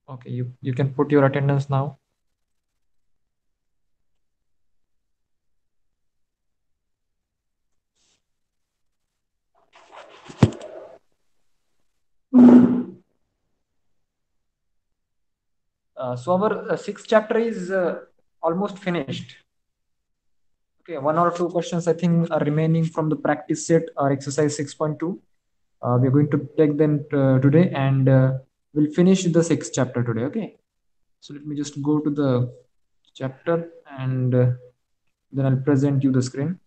Okay, you can put your attendance now. So our sixth chapter is almost finished. Okay, one or two questions I think are remaining from the practice set or exercise 6.2. We're going to take them today, and we'll finish the sixth chapter today. Okay, so let me just go to the chapter, and then I'll present you the screen.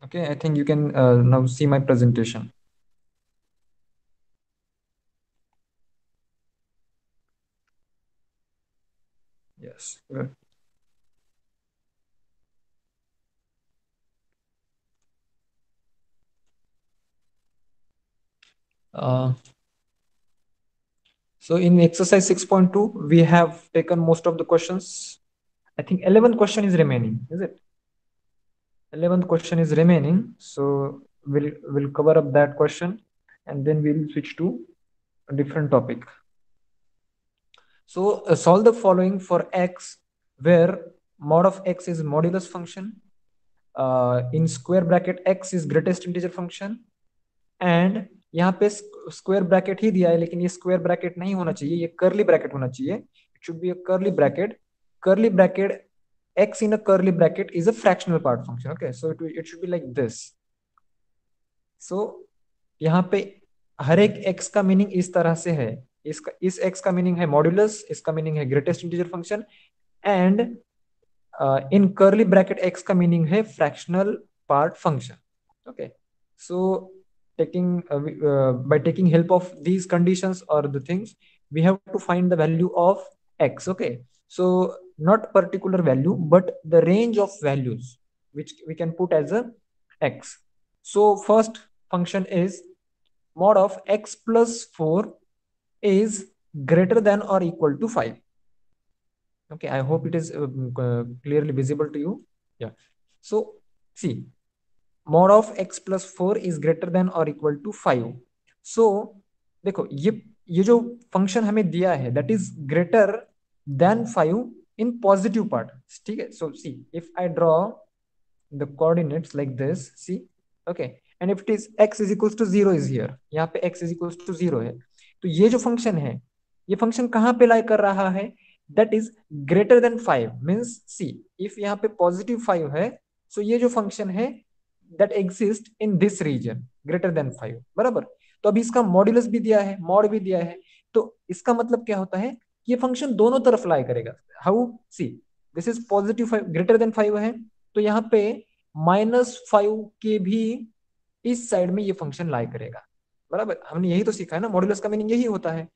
Okay, I think you can now see my presentation. Yes. Uh, so in exercise 6.2, we have taken most of the questions. I think 11 question is remaining, is it? 11th question is remaining. So we'll cover up that question, and then we'll switch to a different topic. So solve the following for x, where mod of x is modulus function, in square bracket x is greatest integer function, and यहाँ पे square bracket ही दिया है, लेकिन ये square bracket नहीं होना चाहिए, ये कर्ली ब्रैकेट होना चाहिए. It should be a curly bracket x in a curly bracket is a fractional part function. Okay, so it should be like this. So यहाँ पे हर एक x का मीनिंग इस तरह से है. इसका इस x का मीनिंग है मॉड्यूलस, इसका मीनिंग है greatest integer function, and in curly bracket x का मीनिंग है fractional part function. Okay, so by taking help of these conditions or the things, we have to find the value of x. Okay, so not particular value, but the range of values which we can put as a x. So first function is mod of x plus 4 is greater than or equal to 5. Okay, I hope it is clearly visible to you. Yeah, so see, mod of x plus 4 is greater than or equal to 5. So देखो, ये जो function हमें दिया है, that is greater than 5 in positive part. ठीक है, so see, if I draw the coordinates like this, see, okay, and if it is x is equals to 0 is here, यहाँ पे x is equals to 0 है, तो ये जो function है, ये फंक्शन कहाँ पे लाई कर रहा है, that is greater than 5 means, see, if यहाँ पे positive 5 है, so ये जो फंक्शन है that exist in this region greater than 5. बराबर. तो अभी इसका मॉड्यूलस भी दिया है, मॉड भी दिया है, तो इसका मतलब क्या होता है, ये फंक्शन दोनों तरफ लाई करेगा. How, see, this is positive 5 greater than 5 है, तो यहाँ पे -5 के भी इस साइड में ये फंक्शन लाई करेगा. बराबर, हमने यही तो सीखा है ना, मॉड्यूलस का मीनिंग यही होता है.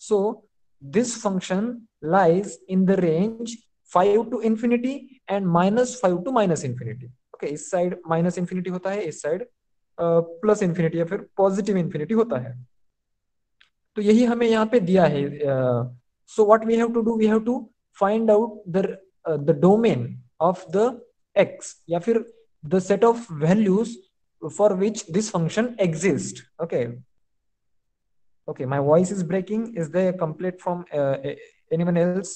So this function lies in the range 5 to infinity and -5 to minus infinity. Okay, इस साइड माइनस इंफिनिटी होता है, इस साइड प्लस इंफिनिटी या फिर पॉजिटिव इंफिनिटी होता है. तो यही हमें यहाँ पे दिया है. So what we have to do, we have to find out the domain of the x, या फिर the set of values for which this function exists. Okay, okay, my voice is breaking. Is there a complaint from anyone else?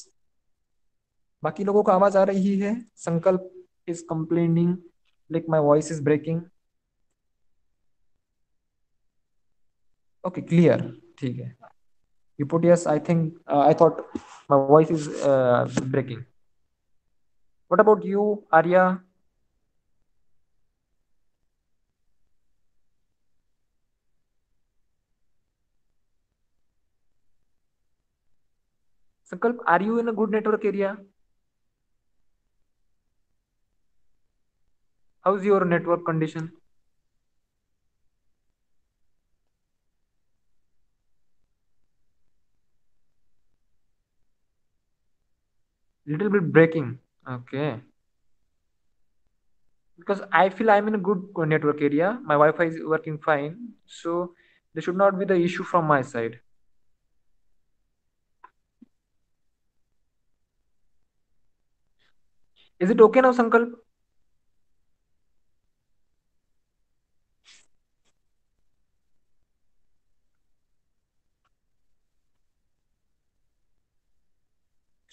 बाकी लोगों को आवाज आ रही है? संकल्प is complaining like my voice is breaking. Okay, clear. ठीक है. You put yes. I think I thought my voice is breaking. What about you, Arya? Sankalp, are you in a good network area? How's your network condition? Little bit breaking. Okay. because I feel I'm in a good network area. My Wi-Fi is working fine, so there should not be the issue from my side. Is it okay now, Sankalp?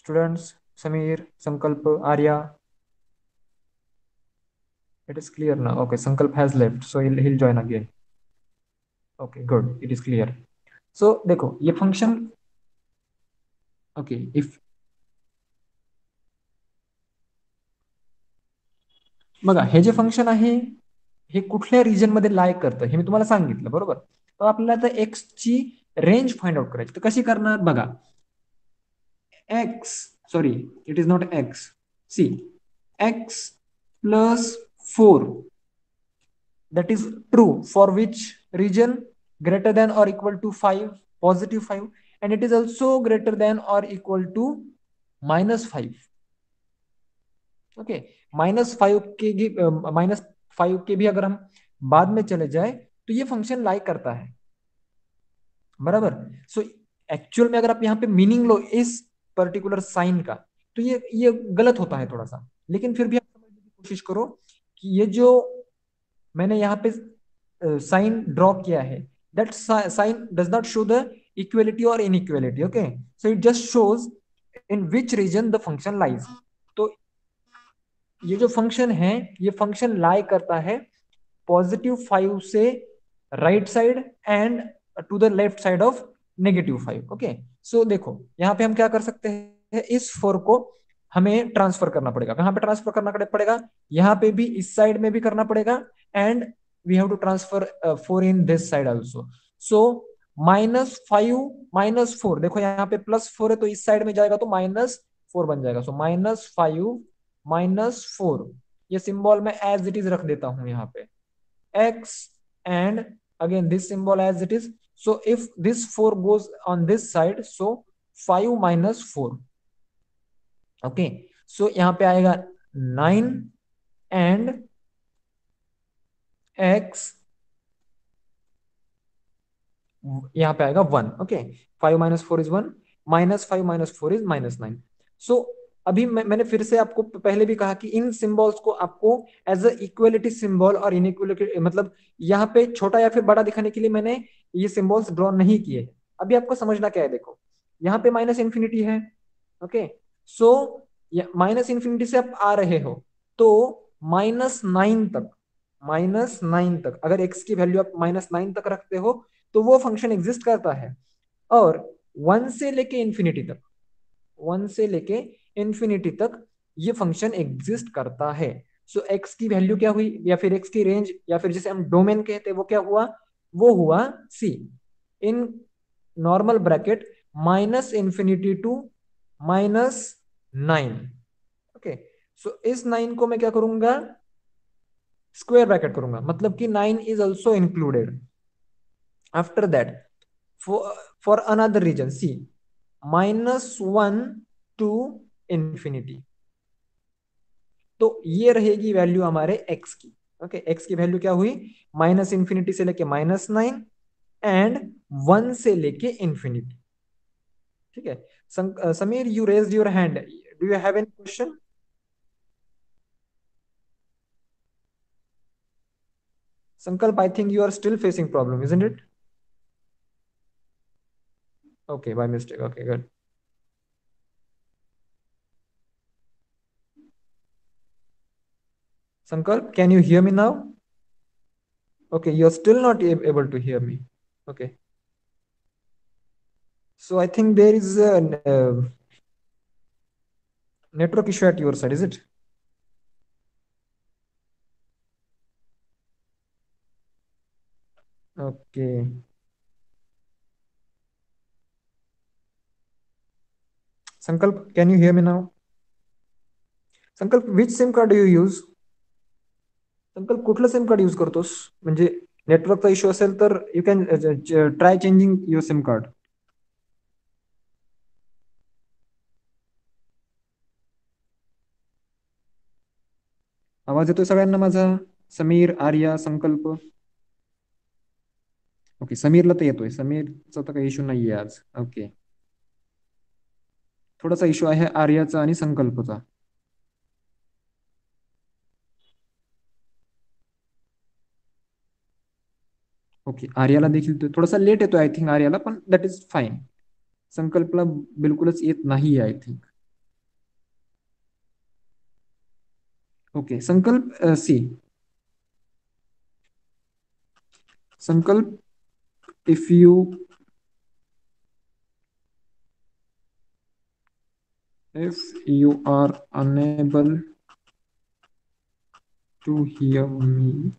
Students, Samir, Sankalp, Arya, it is clear now. Okay, Sankalp has left, so he'll join again. Okay, good. It is clear. So देखो ये function. Okay, if बघा हे जे function आहे हे कुठल्या region मध्ये लाय करतं हे मी तुम्हाला सांगितलं बरोबर. तर आपल्याला आता एक्स ची रेंज फाइंड आउट करायची तर कशी करणार बघा. X sorry it is not x see x plus 4 that is true for which region greater than or equal to 5 positive 5 and it is also greater than or equal to -5. Okay -5 के भी अगर हम बाद में चले जाए तो ये फंक्शन लाइक करता है बराबर. सो एक्चुअल में अगर आप यहाँ पे मीनिंग लो इस पर्टिकुलर साइन का तो ये गलत होता है थोड़ा सा. लेकिन फिर भी आप समझने की कोशिश करो कि ये जो मैंने यहाँ पे साइन ड्रॉ किया है that sign does not show the equality और inequality. Okay so it just shows in which region the function lies. तो ये जो फंक्शन है ये फंक्शन लाई करता है +5 से right side and to the left side of -5. Okay so देखो यहाँ पे हम क्या कर सकते हैं इस 4 को हमें ट्रांसफर करना पड़ेगा. कहाँ पे ट्रांसफर करना पड़ेगा यहाँ पे भी इस साइड में भी करना पड़ेगा and we have to transfer 4 in this side also. So -5 -4 देखो यहाँ पे +4 है तो इस साइड में जाएगा तो -4 बन जाएगा. सो -5 -4 ये सिंबल मैं एज इट इज रख देता हूं यहाँ पे x and again this symbol as it is. So if this 4 goes on this side so 5 - 4. okay so यहाँ पे आएगा 9 and x यहाँ पे आएगा 1. Okay 5 - 4 is 1 -5 - 4 is -9. सो अभी मैंने फिर से आपको पहले भी कहा कि इन सिंबल्स को आपको एज अ इक्वलिटी सिंबल और इनइक्वलिटी मतलब यहाँ पे छोटा या फिर बड़ा दिखाने के लिए मैंने ये सिंबल्स ड्रॉ नहीं किए. अभी आपको समझना क्या है देखो यहाँ पे -इन्फिनिटी है. ओके सो -इन्फिनिटी से आप आ रहे हो तो -9 तक अगर x की वैल्यू आप -9 तक रखते हो तो वो फंक्शन एग्जिस्ट करता है. और 1 से लेके इन्फिनिटी तक 1 से लेके इन्फिनिटी तक ये फंक्शन एग्जिस्ट करता है. सो एक्स की वैल्यू क्या हुई या फिर एक्स की रेंज या फिर जिसे हम डोमेन कहते हैं वो क्या हुआ वो हुआ see in normal bracket -infinity to -9. Okay so इस 9 को मैं क्या करूंगा स्क्वायर ब्रैकेट करूंगा मतलब कि 9 is also included. After that for another region see -1 to infinity. तो ये रहेगी वैल्यू हमारे x की. ओके एक्स की वैल्यू क्या हुई -इन्फिनिटी से लेके -9 एंड 1 से लेके इंफिनिटी. ठीक है Sameer you raised your hand. Do you have any question. Sankalp I think you are still facing problem isn't it. Okay by mistake. Okay good. Sankalp can you hear me now. Okay you're still not able to hear me. Okay so I think there is a network issue at your side is it. Okay Sankalp, can you hear me now? Sankalp which SIM card do you use. Sankalp कुठलं SIM card use करतोस म्हणजे नेटवर्कचा issue असेल तर you can try changing your SIM card. आवाज येतोय सगळ्यांना माझा? समीर, आर्या, संकल्प? ओके, समीरला तर येतोय. समीरचा तर काही इश्यू नाहीये आज. ओके, थोडासा इश्यू आहे आर्याचा आणि संकल्पचा. ओके, आर्याला देखील थोडासा लेट येतोय आय थिंक आर्याला, पण दॅट इज फाईन. संकल्पला बिलकुलच येत नाही आय थिंक. ओके संकल्प, सी संकल्प, if you are unable to hear me,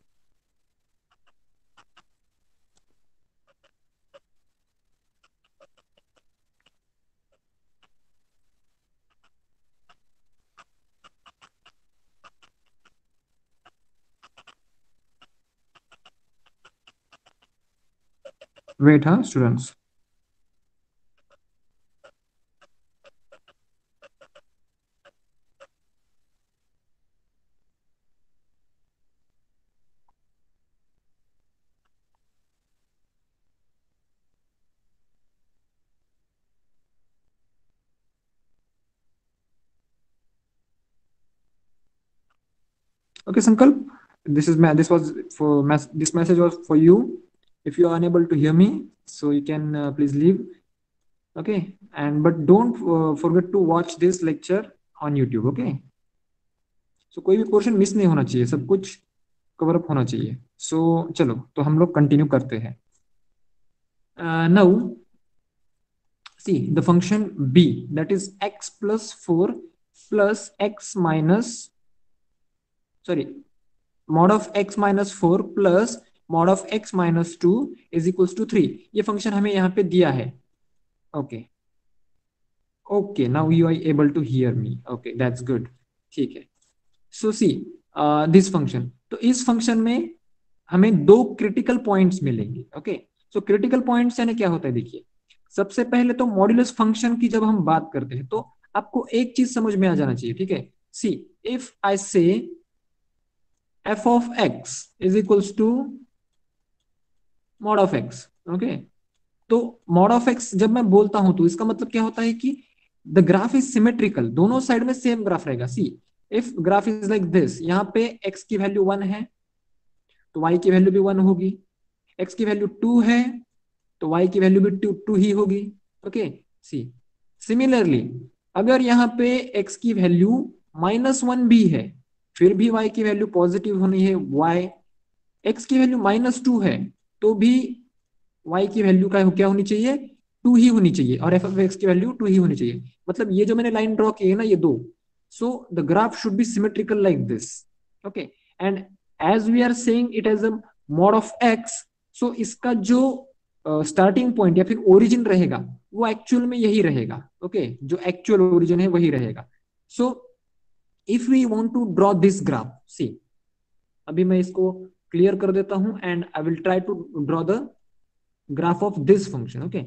wait, huh, students. Okay, Sankalp, this was for this message was for you. If you are unable to hear me, so you can please leave. Okay, and but don't forget to watch this lecture on YouTube. Okay, so कोई भी portion miss नहीं होना चाहिए, सब कुछ cover up होना चाहिए. सो चलो, तो हम लोग कंटिन्यू करते हैं. Now see the function b, that is x plus 4 plus x minus, sorry, mod of x minus 4 plus mod of x minus 2 is equals to 3. ये फंक्शन हमें यहाँ पे दिया है. Okay, okay, now you are able to hear me. Okay, that's good. ठीक है. So see this function, तो इस फंक्शन में हमें दो क्रिटिकल पॉइंट्स मिलेंगे. ओके, सो क्रिटिकल पॉइंट्स यानी क्या होता है, देखिए. सबसे पहले तो मॉड्यूलस फंक्शन की जब हम बात करते हैं तो आपको एक चीज समझ में आ जाना चाहिए. ठीक है, सी इफ आई से f of x is equals to mod of x. Okay, तो mod of x जब मैं बोलता हूं तो इसका मतलब क्या होता है कि द ग्राफ इज सिमेट्रिकल, दोनों साइड में सेम ग्राफ रहेगा. See if graph is like this, यहाँ पे x की वैल्यू 1 है तो y की वैल्यू भी 1 होगी. x की वैल्यू 2 है तो y की वैल्यू भी 2 ही होगी. ओके, सी सिमिलरली अगर यहाँ पे x की वैल्यू -1 भी है फिर भी y की वैल्यू पॉजिटिव होनी है. x की वैल्यू -2 है तो भी y की वैल्यू का क्या होनी चाहिए, 2 ही होनी चाहिए, और f ऑफ x की वैल्यू 2 ही होनी चाहिए. मतलब ये जो मैंने लाइन ड्रॉ की है ना, ये दो, so the graph should be symmetrical like this. Okay, and as we are saying it as a mod of x, so इसका जो स्टार्टिंग पॉइंट या फिर ओरिजिन रहेगा वो एक्चुअल में यही रहेगा. ओके, जो एक्चुअल ओरिजिन है वही रहेगा. So if we want to draw this graph, see अभी मैं इसको क्लियर कर देता हूं and I will try to draw the graph of this function. Okay,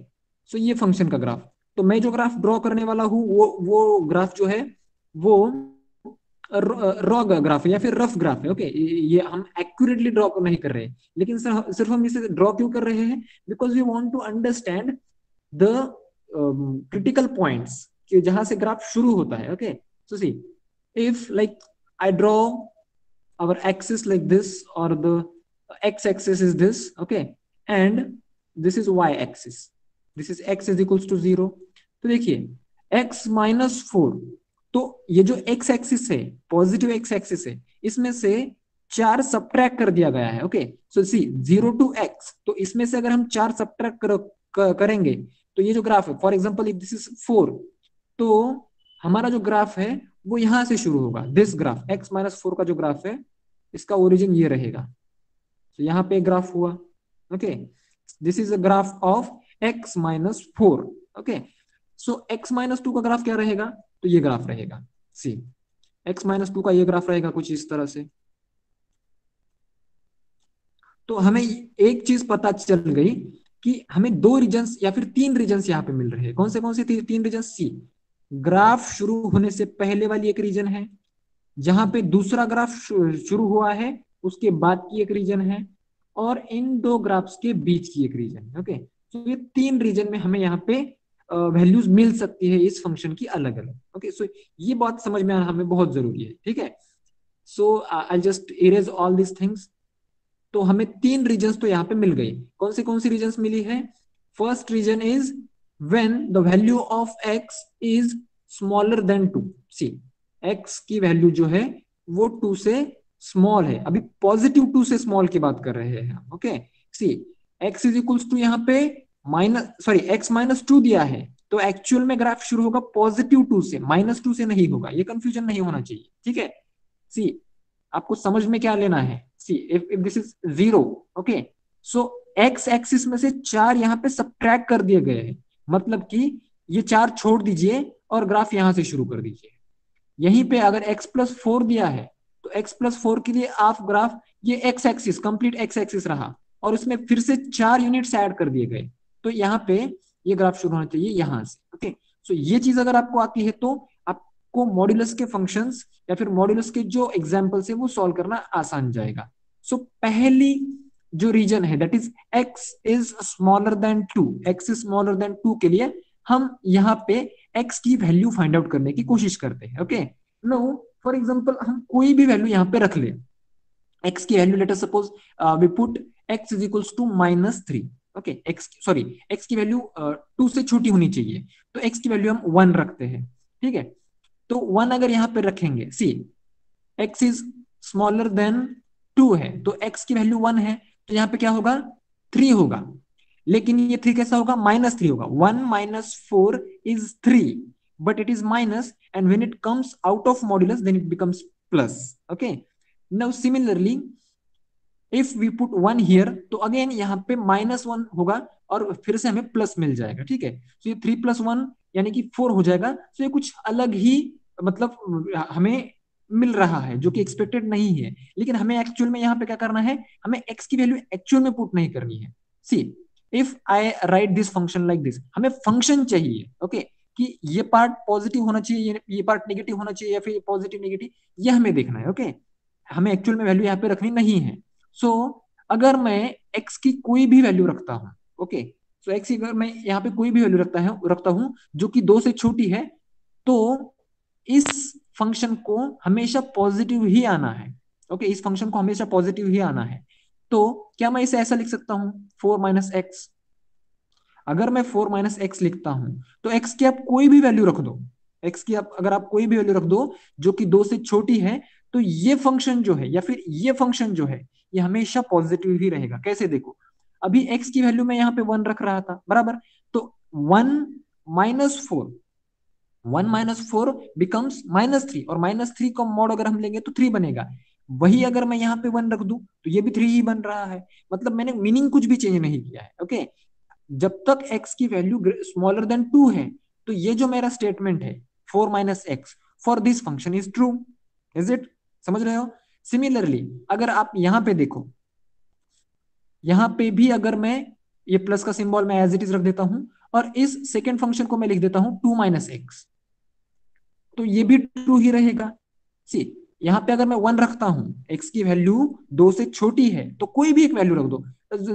so ये फंक्शन का ग्राफ, तो मैं जो ग्राफ ड्रॉ करने वाला हूँ वो ग्राफ जो है वो रॉ ग्राफ है या फिर रफ ग्राफ है. ओके, ये हम एक्यूरेटली ड्रॉ नहीं कर रहे हैं, लेकिन सिर्फ हम इसे ड्रॉ क्यों कर रहे हैं, because we want to understand the critical points कि जहां से ग्राफ शुरू होता है. Okay, so see if like I draw our axis like this, or the x axis is this, okay, and this is y axis, this is x is equals to 0. तो देखिए x -4, तो ये जो x axis है, positive x axis है, इसमें से 4 subtract कर दिया गया है. Okay, so see 0 to x, तो इसमें से अगर हम 4 सब्ट्रैक्ट करेंगे तो ये जो ग्राफ है, for example if this is 4, तो हमारा जो ग्राफ है वो यहां से शुरू होगा. दिस ग्राफ x-4 का जो ग्राफ है इसका ओरिजिन ये रहेगा. तो यहाँ पे ग्राफ हुआ. Okay, this is a graph of x-4. Okay, so x-2 का ग्राफ क्या रहेगा, तो ये ग्राफ रहेगा. सी x-2 का ये ग्राफ रहेगा कुछ इस तरह से. तो हमें एक चीज पता चल गई कि हमें दो रीजन्स या फिर तीन रीजन्स यहाँ पे मिल रहे हैं. कौन से तीन रीजन, सी ग्राफ शुरू होने से पहले वाली एक रीजन है, जहां पे दूसरा ग्राफ शुरू हुआ है, उसके बाद की एक रीजन है, और इन दो ग्राफ्स के बीच की एक रीजन है। ओके, तो ये तीन रीजन में हमें यहाँ पे वैल्यूज मिल सकती है इस फंक्शन की अलग अलग। ओके, सो ये बात समझ में आना हमें बहुत जरूरी है, ठीक है। So I just erase all this things. तो हमें तीन रीजन्स तो यहाँ पे मिल गई। कौन सी रीजन्स मिली है? First region is when the value of x is smaller than two. See, x की वैल्यू जो है वो टू से स्मॉल है। अभी पॉजिटिव टू से स्मॉल की बात कर रहे हैं हम। Okay, see, x is equals to यहाँ पे minus, sorry, x minus two दिया है, तो एक्चुअल में ग्राफ शुरू होगा पॉजिटिव टू से, माइनस टू से नहीं होगा। ये कंफ्यूजन नहीं होना चाहिए, ठीक है। सी, आपको समझ में क्या लेना है? See, if this is zero, okay, so X axis में से चार यहाँ पे सब्ट्रैक्ट कर दिए गए हैं, मतलब कि ये चार छोड़ दीजिए और ग्राफ यहां से शुरू कर दीजिए। यहीं पे अगर x प्लस फोर दिया है, तो x प्लस फोर के लिए आप ग्राफ, ये x axis, complete x axis रहा, और उसमें फिर से चार यूनिट्स ऐड कर दिए गए, तो यहाँ पे ये ग्राफ शुरू होना चाहिए यहां से। ओके, सो ये चीज अगर आपको आती है तो आपको मॉड्यूलस के फंक्शंस या फिर मॉड्यूलस के जो एग्जाम्पल्स है वो सॉल्व करना आसान जाएगा। सो पहली जो रीजन है, that is x is smaller than two, x is smaller than two के लिए हम यहाँ पे एक्स की वैल्यू फाइंड आउट करने की कोशिश करते हैं। ओके, नो, फॉर एग्जांपल हम कोई भी वैल्यू यहाँ पे रख ले, एक्स की value, let us suppose we put x is equals to minus three. Okay, x, sorry, x की वैल्यू टू से छोटी होनी चाहिए, तो एक्स की वैल्यू हम वन रखते हैं, ठीक है। तो वन अगर यहाँ पे रखेंगे, see, x is smaller than two है, तो एक्स की वैल्यू वन है, तो यहाँ पे क्या होगा? थ्री होगा। लेकिन ये थ्री कैसा होगा? माइनस थ्री होगा। One minus four is three, but it is minus, and when it comes out of modulus then it becomes plus. Okay, now similarly if we put one here, तो again यहाँ पे minus one होगा और फिर से हमें plus मिल जाएगा, ठीक है। तो ये थ्री प्लस वन यानी कि फोर हो जाएगा। तो ये कुछ अलग ही, मतलब हमें मिल रहा है जो कि एक्सपेक्टेड नहीं है, लेकिन हमें एक्चुअल में यहाँ पे क्या करना है? हमें एक्स की वैल्यू एक्चुअल में पुट नहीं करनी है। See, if I write this function like this, हमें फंक्शन चाहिए, ओके, कि ये पार्ट पॉजिटिव होना चाहिए, ये पार्ट नेगेटिव होना चाहिए, या फिर पॉजिटिव नेगेटिव, ये हमें देखना है। ओके, हमें एक्चुअल में वैल्यू यहाँ पे रखनी नहीं है। सो अगर मैं एक्स की कोई भी वैल्यू रखता हूँ, ओके, सो एक्स की अगर मैं यहाँ पे कोई भी वैल्यू रखता हूँ जो कि दो से छोटी है, तो इस फंक्शन को हमेशा पॉजिटिव ही आना है। ओके, इस फंक्शन को हमेशा पॉजिटिव ही आना है। तो क्या मैं इसे ऐसा लिख सकता हूँ, फोर माइनस एक्स? अगर मैं फोर माइनस एक्स लिखता हूं, तो एक्स की आप कोई भी वैल्यू रख दो, एक्स की आप अगर आप कोई भी वैल्यू रख दो जो कि दो से छोटी है, तो ये फंक्शन जो है या फिर ये फंक्शन जो है, ये हमेशा पॉजिटिव ही रहेगा। कैसे? देखो, अभी एक्स की वैल्यू मैं यहाँ पे वन रख रहा था, बराबर, तो one minus four, one minus four becomes minus three, और माइनस थ्री का मॉड अगर हम लेंगे तो थ्री बनेगा। वही अगर मैं यहाँ पे वन रख दूं, तो ये भी थ्री ही बन रहा है। मतलब मैंने मीनिंग कुछ भी चेंज नहीं किया है। ओके, जब तक x की वैल्यू स्मॉलर देन टू है, तो ये जो मेरा स्टेटमेंट है, four minus x for this function is true. Is it? समझ रहे हो? सिमिलरली अगर आप यहां पे देखो, यहां पे भी अगर मैं ये प्लस का सिंबल मैं एज इट इज रख देता हूं, और इस सेकेंड फंक्शन को मैं लिख देता हूं टू माइनस एक्स, तो ये भी ट्रू ही रहेगा। सी, यहाँ पे अगर मैं वन रखता हूं, एक्स की वैल्यू दो से छोटी है, तो कोई भी एक वैल्यू रख दो,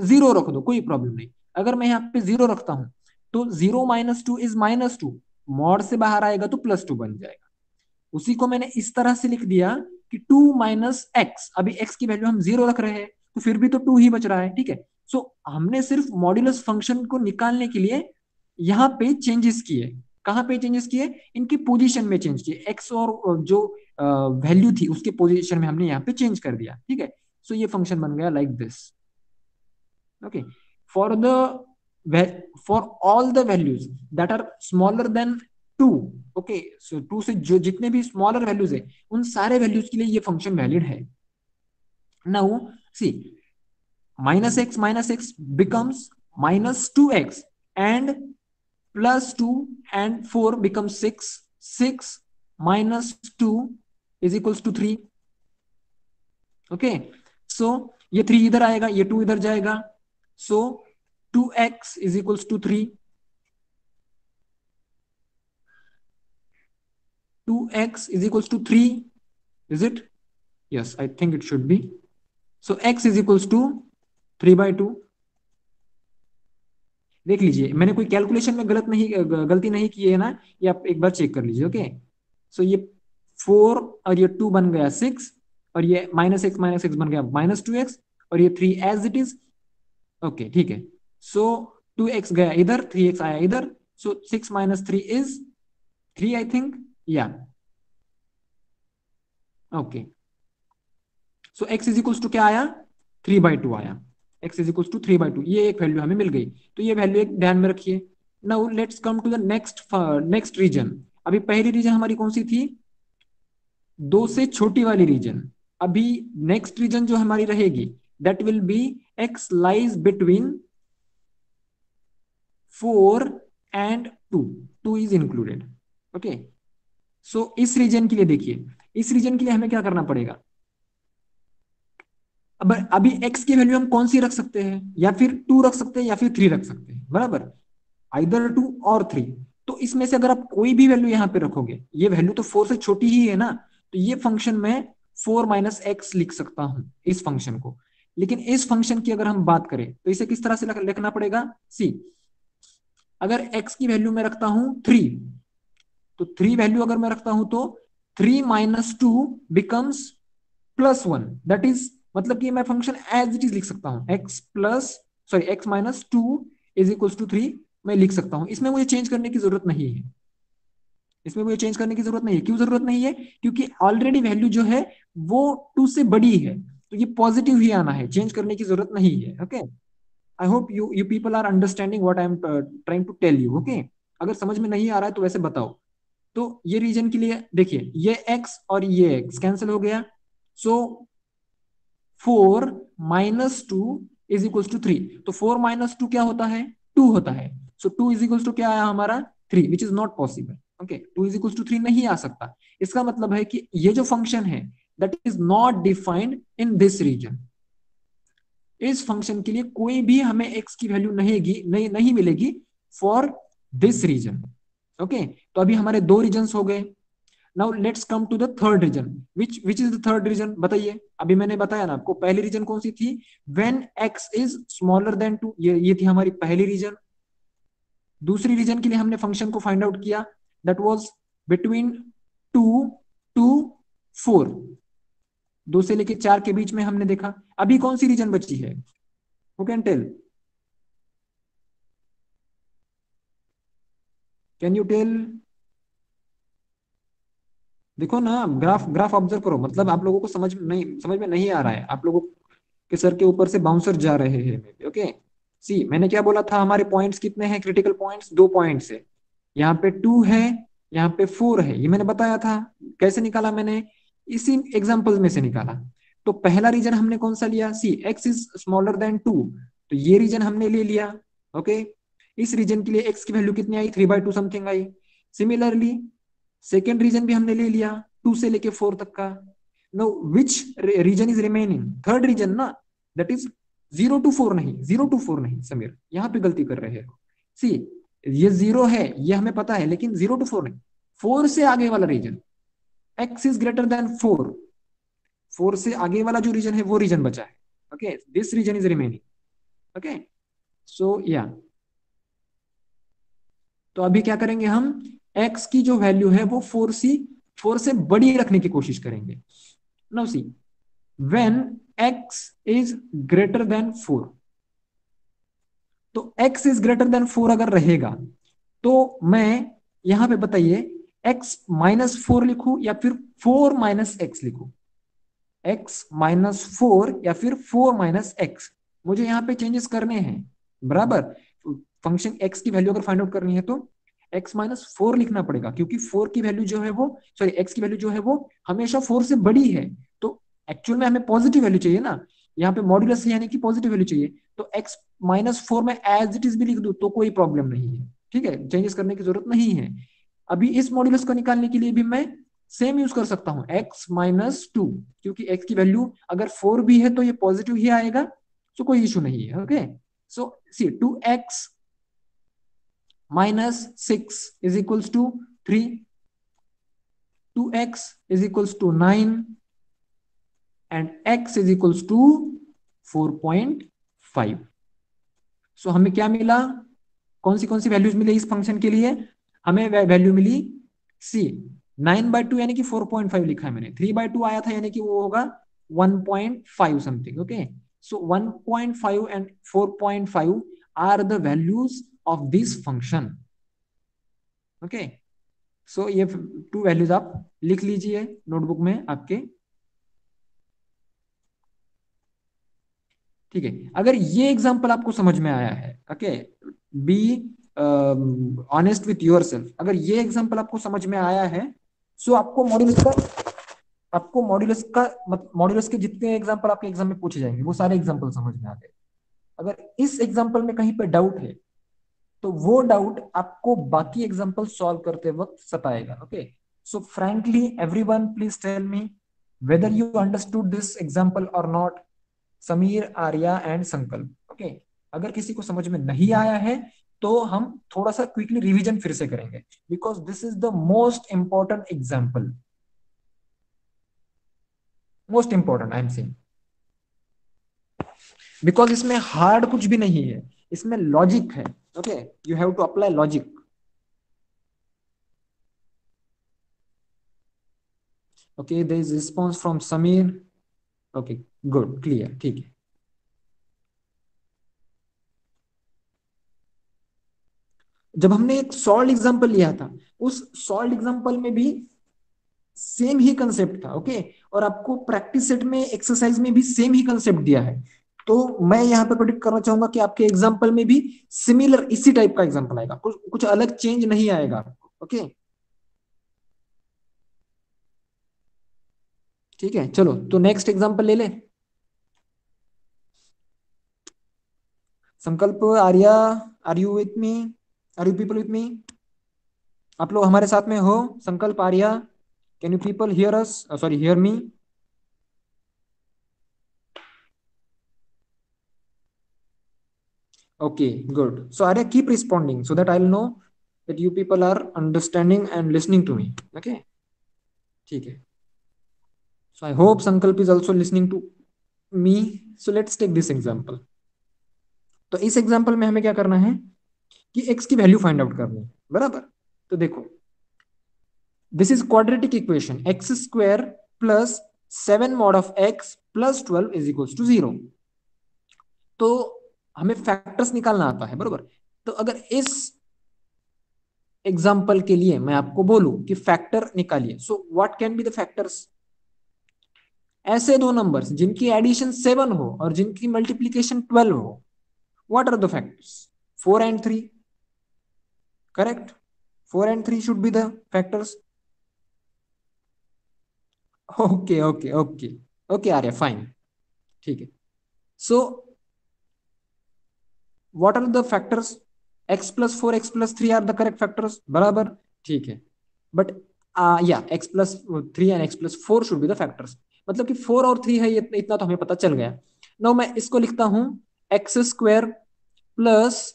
जीरो रख दो, कोई प्रॉब्लम नहीं। अगर मैं यहाँ पे जीरो रखता हूं, तो zero minus two is minus two, mod से बाहर आएगा तो प्लस टू बन जाएगा। उसी को मैंने इस तरह से लिख दिया कि टू माइनस एक्स, अभी एक्स की वैल्यू हम जीरो रख रहे हैं, तो फिर भी तो टू ही बच रहा है, ठीक है। सो हमने सिर्फ मॉड्यूलस फंक्शन को निकालने के लिए यहाँ पे चेंजेस किए। कहाँ पे चेंजेस किए? इनकी पोजीशन में चेंज किए, एक्स और जो वैल्यू थी उसके पोजीशन में हमने यहाँ पे चेंज कर दिया, ठीक है। सो ये फंक्शन बन गया like this. Okay, for the for all the values that are smaller than two, okay, so two से जो जितने भी स्मॉलर वैल्यूज है, उन सारे वैल्यूज के लिए ये फंक्शन वैलिड है। Now see, minus x becomes minus two x, and plus 2 and 4 becomes 6. 6 minus 2 is equals to 3. Okay, so ये 3 इधर आएगा, ये 2 इधर जाएगा, सो 2x is equals to 3. 2x is equals to 3. Is it? Yes, I think it should be. So x is equals to 3/2. देख लीजिए, मैंने कोई कैलकुलेशन में गलती नहीं की है ना, ये आप एक बार चेक कर लीजिए। ओके, सो ये 4 और ये 2 बन गया 6, और ये -x बन गया -2x, और ये 3 एज इट इज। ओके, ठीक है। सो 2x गया इधर, 3x आया इधर, सो 6 - 3 इज 3, आई थिंक। या okay, so x is equals to क्या आया, 3/2 आया। x इज इक्वल्स टू 3/2, ये एक वैल्यू हमें मिल गई। तो ये वैल्यू एक ध्यान में रखिए। Now let's come to the next region. अभी पहली रीजन हमारी कौन सी थी, 2 से छोटी वाली रीजन। अभी नेक्स्ट रीजन जो हमारी रहेगी, that will be x lies between 4 and 2, 2 is included. Okay, so इस रीजन के लिए देखिए, इस रीजन के लिए हमें क्या करना पड़ेगा। अब अभी x की वैल्यू हम कौन सी रख सकते हैं, या फिर 2 रख सकते हैं या फिर 3 रख सकते हैं, बराबर, आइदर 2 और 3। तो इसमें से अगर आप कोई भी वैल्यू यहाँ पे रखोगे, ये वैल्यू तो 4 से छोटी ही है ना, तो ये फंक्शन में 4 - x लिख सकता हूं, इस फंक्शन को। लेकिन इस फंक्शन की अगर हम बात करें तो इसे किस तरह से लिखना पड़ेगा, सी, अगर x की वैल्यू में रखता हूं 3, तो 3 वैल्यू अगर मैं रखता हूं तो 3 - 2 बिकम्स +1, दैट इज, मतलब कि मैं फंक्शन एज इट इज लिख सकता हूं, x -2 इज इक्वल्स टू 3 मैं लिख सकता हूं। इसमें मुझे चेंज करने की जरूरत नहीं है, इसमें मुझे चेंज करने की जरूरत नहीं है। क्यों जरूरत नहीं है, क्योंकि ऑलरेडी वैल्यू जो है वो 2 से बड़ी है, तो ये पॉजिटिव ही आना है, चेंज करने की जरूरत नहीं है। Okay, I hope you people are understanding what I am trying to tell you. Okay, अगर समझ में नहीं आ रहा है तो वैसे बताओ। तो ये रीजन के लिए देखिए, ये x और ये x कैंसिल हो गया, सो 4 - 2 इज इक्वल टू 3। तो 4 - 2 क्या होता है, 2 होता है। सो 2 इज इक्वल टू क्या आया हमारा, 3, which is not possible. Okay, 2 is equal to 3 नहीं आ सकता। इसका मतलब है कि ये जो फंक्शन है that is not defined in this region. इस फंक्शन के लिए कोई भी हमें x की वैल्यू नहीं मिलेगी फॉर दिस रीजन। ओके, तो अभी हमारे 2 रीजन हो गए। Now let's come to the third region. Which is the third region, बताइए। अभी मैंने बताया ना आपको, पहली रीजन कौन सी थी, when x is smaller then 2, ये थी हमारी पहली रीजन। दूसरी रीजन के लिए हमने फंक्शन को फाइंड आउट किया, दैट वाज बिटवीन 2 टू 4, 2 से लेके 4 के बीच में हमने देखा। अभी कौन सी रीजन बची है, who can tell, can you tell. देखो ना, ग्राफ ग्राफ ऑब्जर्व करो, मतलब आप लोगों को समझ में नहीं आ रहा है, आप लोगों के सर के ऊपर से बाउंसर जा रहे हैं। ओके, सी, मैंने क्या बोला था, हमारे पॉइंट्स कितने हैं, क्रिटिकल पॉइंट्स 2 पॉइंट्स है। यहाँ पे 2 है, यहाँ पे 4 है, ये मैंने बताया था। कैसे निकाला मैंने, इसी एग्जाम्पल में से निकाला। तो पहला रीजन हमने कौन सा लिया, सी, एक्स इज स्मॉलर देन 2, तो ये रीजन हमने ले लिया। ओके, इस रीजन के लिए एक्स की वैल्यू कितनी आई, 3/2 समथिंग आई। सिमिलरली सेकेंड रीजन भी हमने ले लिया, 2 से लेके 4 तक का। No, which region is remaining, third region ना, दैट इज 0 to 4 नहीं, 0 to 4 नहीं, समीर यहाँ पे गलती कर रहे हो। सी, ये 0 है ये हमें पता है, लेकिन 0 to 4 नहीं, 4 से आगे वाला region, x is greater than 4, 4 से आगे वाला जो रीजन है वो रीजन बचा है। Okay, this region is remaining. Okay, so yeah, तो अभी क्या करेंगे हम, x की जो वैल्यू है वो 4 से बड़ी रखने की कोशिश करेंगे। Now see, when x is greater than 4, तो x इज ग्रेटर देन 4 अगर रहेगा, तो मैं यहां पे बताइए x - 4 लिखूं या फिर 4 - x लिखूं, x - 4 या फिर 4 - x, मुझे यहाँ पे चेंजेस करने हैं, बराबर। फंक्शन x की वैल्यू अगर फाइंड आउट करनी है तो x - 4 लिखना पड़ेगा, क्योंकि 4 की वैल्यू जो है वो, सॉरी, x की वैल्यू जो है वो हमेशा 4 से बड़ी है। तो एक्चुअल में हमें पॉजिटिव वैल्यू चाहिए ना, यहाँ पे मॉड्यूलस है यानी कि पॉजिटिव वैल्यू चाहिए। तो x - 4 में एज इट इज भी लिख दूं तो कोई प्रॉब्लम नहीं है, ठीक है, चेंजेस करने की जरूरत नहीं है। अभी इस मॉड्यूलस को निकालने के लिए भी मैं सेम यूज कर सकता हूं, x - 2, क्योंकि x की वैल्यू अगर 4 भी है तो ये पॉजिटिव ही आएगा, तो कोई इशू नहीं है। Okay, so see, 2x - 6 is equals to 3, 2x is equals to 9, and x is equals to 4.5। So हमें क्या मिला, कौन सी वैल्यूज मिली इस फंक्शन के लिए, हमें वैल्यू मिली सी 9/2 यानी कि 4.5 लिखा है मैंने, 3/2 आया था यानी कि वो होगा 1.5 something. Okay, so 1.5 and 4.5 are the values of this function. Okay, so ये टू वैल्यूज आप लिख लीजिए नोटबुक में आपके। ठीक है, अगर ये एग्जांपल आपको समझ में आया है, okay, be honest with your self, अगर ये एग्जांपल आपको समझ में आया है, सो आपको मॉड्यूलस के जितने एग्जांपल आपके एग्जाम में पूछे जाएंगे वो सारे एग्जांपल समझ में आ गए। अगर इस एग्जांपल में कहीं पे डाउट है तो वो डाउट आपको बाकी एग्जांपल सॉल्व करते वक्त सताएगा। Okay, so frankly everyone please tell me whether you understood this example or not, Sameer, Arya and Sankalp. Okay, अगर किसी को समझ में नहीं आया है तो हम थोड़ा सा क्विकली रिवीजन फिर से करेंगे, because this is the most important example, most important I am saying, because इसमें हार्ड कुछ भी नहीं है, इसमें लॉजिक है। Okay, you have to apply logic. Okay, there is response from Sameer. Okay, good, clear, ठीक है। जब हमने एक सॉल्ड एग्जांपल लिया था, उस सॉल्ड एग्जांपल में भी सेम ही कंसेप्ट था। ओके, और आपको प्रैक्टिस सेट में एक्सरसाइज में भी सेम ही कंसेप्ट दिया है, तो मैं यहाँ पे प्रेडिक्ट करना चाहूंगा कि आपके एग्जाम्पल में भी सिमिलर इसी टाइप का एग्जाम्पल आएगा, कुछ अलग चेंज नहीं आएगा। ओके, ठीक है, चलो तो नेक्स्ट एग्जाम्पल ले ले। Sankalp, Arya, are you with me, are you people with me, आप लोग हमारे साथ में हो? Sankalp, Arya, can you people hear us, sorry hear me? Okay, good. So Arya, keep responding so that I'll know that you people are understanding and listening to me. Okay, ठीक है. So I hope Sankalp is also listening to me. So let's take this example. तो इस example में हमें क्या करना है कि x की वैल्यू फाइंड आउट करनी है, बराबर? तो देखो, this is quadratic equation, x square plus 7 mod of x plus 12 is equals to 0। तो हमें फैक्टर्स निकालना आता है, बराबर? तो अगर इस एग्जाम्पल के लिए मैं आपको बोलूं कि फैक्टर निकालिए, so what can be the factors? ऐसे दो नंबर्स जिनकी एडिशन 7 हो और जिनकी मल्टीप्लीकेशन 12 हो, what are the factors? 4 and 3, correct? 4 and 3 should be the factors. Okay okay okay okay Arya, fine, ठीक है। So what are the factors? x plus 4, x plus 3 are the correct factors, बराबर? ठीक है, but या x plus 3 and x plus 4 should be the factors, मतलब कि 4 और 3 है, ये इतना तो हमें पता चल गया। नो, मैं इसको लिखता हूं x square plus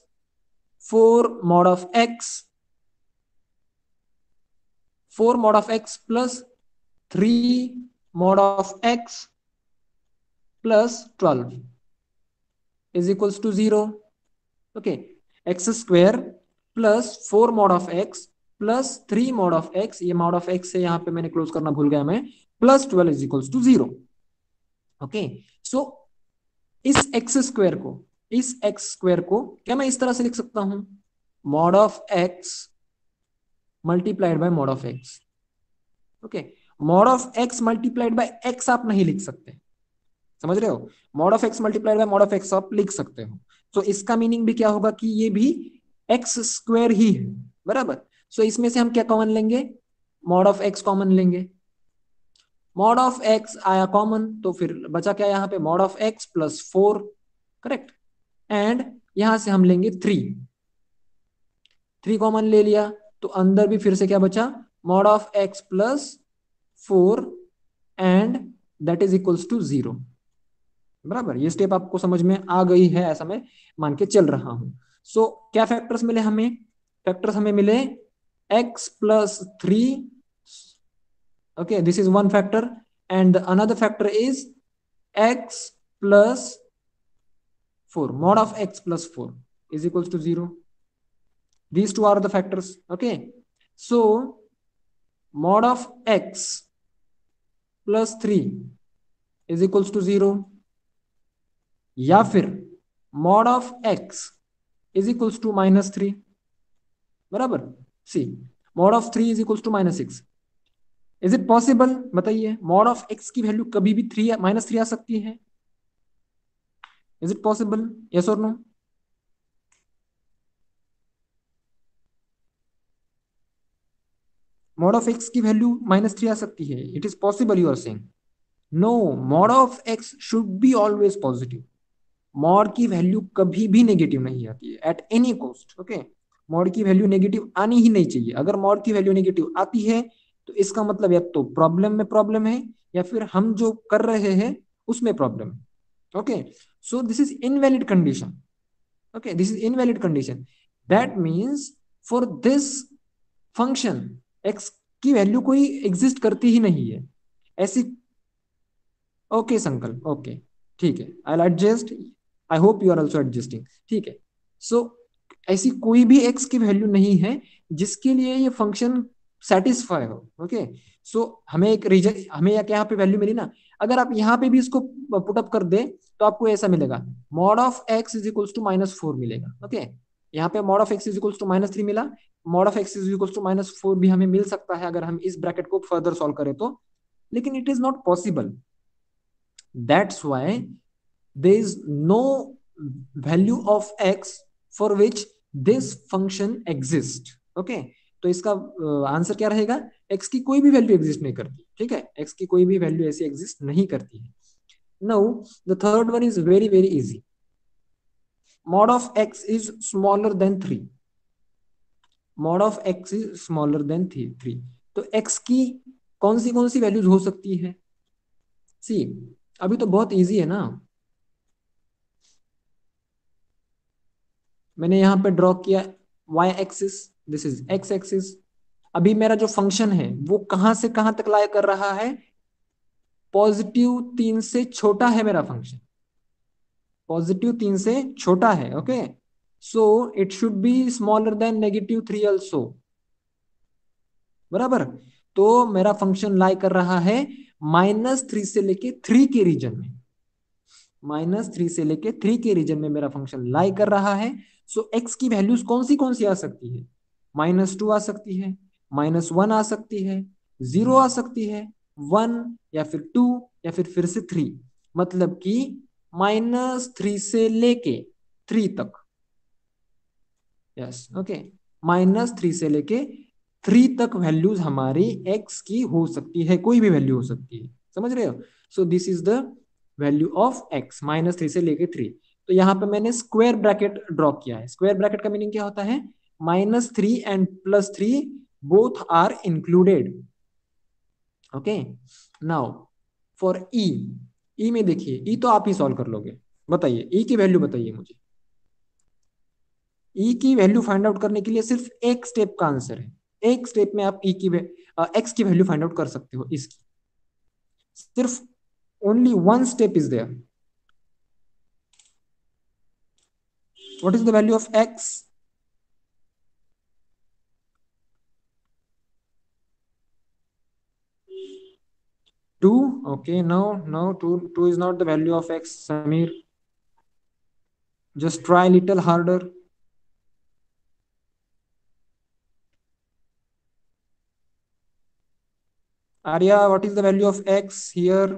4 mod of x, 4 mod of x plus 3 mod of x plus 12 is equals to 0। Okay, x square plus 4 mod of x plus 3 mod of x, ये मॉड ऑफ x से यहाँ पे मैंने close करना भूल गया मैं, plus 12 is equals to 0। Okay, so इस एक्स स्क्वायर को क्या मैं इस तरह से लिख सकता हूं? Mod of x multiplied by mod of x। Okay, mod of x multiplied by x आप नहीं लिख सकते, समझ रहे हो? Mod of x multiplied by mod of x आप लिख सकते हो, तो इसका मीनिंग भी क्या होगा कि ये भी एक्स स्क्वायर ही है, बराबर? सो इसमें से हम क्या कॉमन लेंगे? मॉड ऑफ x कॉमन लेंगे, मॉड ऑफ x आया कॉमन, तो फिर बचा क्या यहाँ पे? Mod of x plus 4, correct? And यहां से हम लेंगे 3 कॉमन ले लिया, तो अंदर भी फिर से क्या बचा? Mod of x plus 4 and that is equals to 0, बराबर? ये स्टेप आपको समझ में आ गई है ऐसा मैं मान के चल रहा हूं। सो क्या फैक्टर्स मिले हमें? फैक्टर्स हमें मिले x plus 3, okay, this is one factor, and the another factor is x plus 4, mod of x plus 4 is equals to 0. These two are the factors. Okay, so mod of x plus 3 is equals to 0, या फिर mod of x is equals to -3. बराबर, see mod of 3 is equals to -6. Is it possible? बताइए, mod of x की वैल्यू कभी भी -3 आ सकती है. Is it possible? यस और नो? mod of x की वैल्यू -3 आ सकती है. It is possible, you are saying. No, mod of x should be always positive. mod की वैल्यू कभी भी नेगेटिव नहीं आती है at any cost. Okay, mod की वैल्यू नेगेटिव आनी ही नहीं चाहिए. अगर mod की वैल्यू नेगेटिव आती है तो इसका मतलब या तो प्रॉब्लम में प्रॉब्लम है, या फिर हम जो कर रहे हैं उसमें प्रॉब्लम है. Okay, so this is invalid condition. Okay, this is invalid condition. That means for this function x की वैल्यू कोई एग्जिस्ट करती ही नहीं है ऐसी. ओके संकल्प, ओके ठीक है, I adjust. I hope you are also adjusting. ठीक है, सो ऐसी कोई भी x की वैल्यू नहीं है जिसके लिए ये फंक्शन सेटिस्फाई हो. ओके, सो हमें एक रीजन, हमें यहाँ पे वैल्यू मिली ना, अगर आप यहाँ पे भी इसको पुटअप कर दे तो आपको ऐसा मिलेगा, mod of x is equals to -4 मिलेगा. ओके, यहाँ पे mod of x is equals to -3 मिला, mod of x is equals to -4 भी हमें मिल सकता है अगर हम इस ब्रैकेट को फर्दर सॉल्व करें तो, लेकिन it is not possible. That's why there is no value of x for which this function exists. Okay, तो इसका आंसर क्या रहेगा? x की कोई भी वैल्यू एग्जिस्ट नहीं करती. ठीक है, x की कोई भी वैल्यू ऐसी एग्जिस्ट नहीं करती है. Now the third one is very very easy. mod of x is smaller than 3. mod of x is smaller than 3. तो x की कौन सी वैल्यूज हो सकती है? सी, अभी तो बहुत इजी है ना. मैंने यहां पे ड्रॉ किया y axis, this is x axis. अभी मेरा जो फंक्शन है वो कहां से कहां तक लाई कर रहा है? +3 से छोटा है मेरा फंक्शन, +3 से छोटा है. Okay, so it should be smaller than -3 also. बराबर, तो मेरा फंक्शन लाई कर रहा है -3 से लेके 3 के रीजन में. -3 से लेके 3 के रीजन में मेरा फंक्शन लाई कर रहा है. सो x की वैल्यूज कौन सी आ सकती है? -2 आ सकती है, -1 आ सकती है, 0 आ सकती है, 1 या फिर 2 या फिर से 3. मतलब कि -3 से लेके 3 तक. यस, ओके, -3 से लेके 3 तक वैल्यूज हमारी x की हो सकती है, कोई भी वैल्यू हो सकती है. समझ रहे हो? So this is the value of x, -3 से लेके 3. तो यहाँ पे मैंने स्क्वायर ब्रैकेट ड्रॉ किया है. स्क्वायर ब्रैकेट का मीनिंग क्या होता है? -3 and +3 both are included. Okay, now for e में देखिए, ई तो आप ही सॉल्व कर लोगे. बताइए ई की वैल्यू बताइए मुझे. ई की वैल्यू फाइंड आउट करने के लिए सिर्फ एक स्टेप का आंसर है. एक स्टेप में आप एक्स की वैल्यू फाइंड आउट कर सकते हो. इसकी सिर्फ only one step is there. What is the value of x? 2. Okay, no, 2 is not the value of x, Samir. Just try little harder. Arya, what is the value of x here?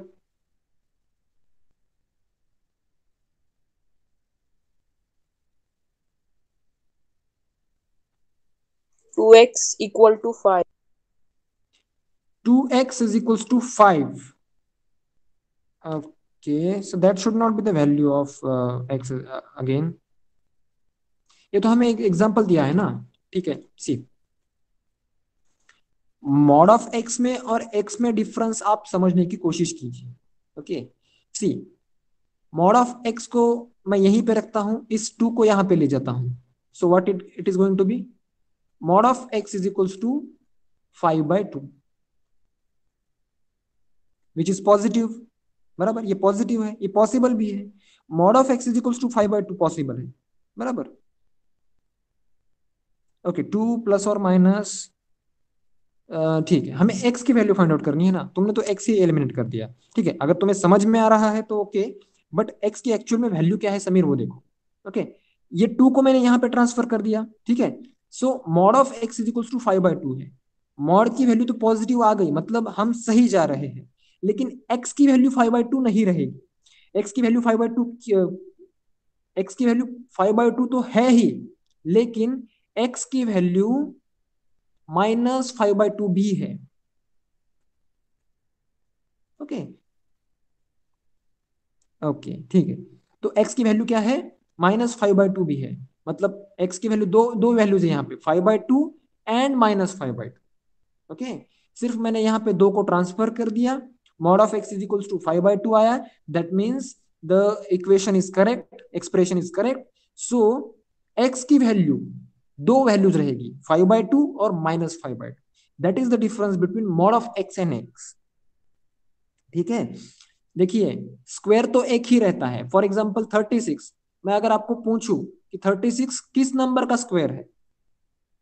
2x equal to 5. 2x is equals to 5. Okay, so that should not be the value of x again. ये तो हमें एक example दिया है ना. ठीक है, सी mod of x में और एक्स में डिफरेंस आप समझने की कोशिश कीजिए. Okay, see mod of x को मैं यहीं पे रखता हूं, इस 2 को यहां पे ले जाता हूं. So what it is going to be, mod of x is equals to 5/2, which is positive. बराबर, ये पॉजिटिव है, ये पॉसिबल भी है। Mod of x is equal to 5/2 possible है, बराबर। ओके, 2 प्लस और माइनस, ठीक है, हमें x की वैल्यू फाइंड आउट करनी है ना, तुमने तो x ही एलिमिनेट कर दिया। ठीक है, अगर तुम्हें समझ में आ रहा है तो ओके, बट x की एक्चुअल में वैल्यू क्या है समीर, वो देखो। ओके, ये 2 को मैंने यहाँ पे ट्रांसफर कर दिया, ठीक है। So mod of x is equal to 5/2 है। मॉड की वैल्यू तो पॉजिटिव आ गई, मतलब हम सही जा रहे हैं। लेकिन x की वैल्यू 5/2 नहीं रहेगी। x की वैल्यू 5/2, x की वैल्यू 5/2 तो है ही, लेकिन x की वैल्यू -5/2 भी है। ओके, ओके, ठीक है। तो x की वैल्यू क्या है, -5/2 भी है। मतलब x की वैल्यू, दो दो वैल्यूज है यहाँ पे, 5/2 एंड -5/2। ओके, सिर्फ मैंने यहाँ पे दो को ट्रांसफर कर दिया, mod of x is equals to 5/2 आया। That means the equation is correct, expression is correct. So x की वैल्यू, दो वैल्यूज रहेगी, 5/2 और -5/2। That is the difference between mod of x and x। ठीक है, देखिए, स्क्वायर तो एक ही रहता है। फॉर एग्जाम्पल 36, मैं अगर आपको पूछूं कि 36 किस नंबर का स्क्वायर है,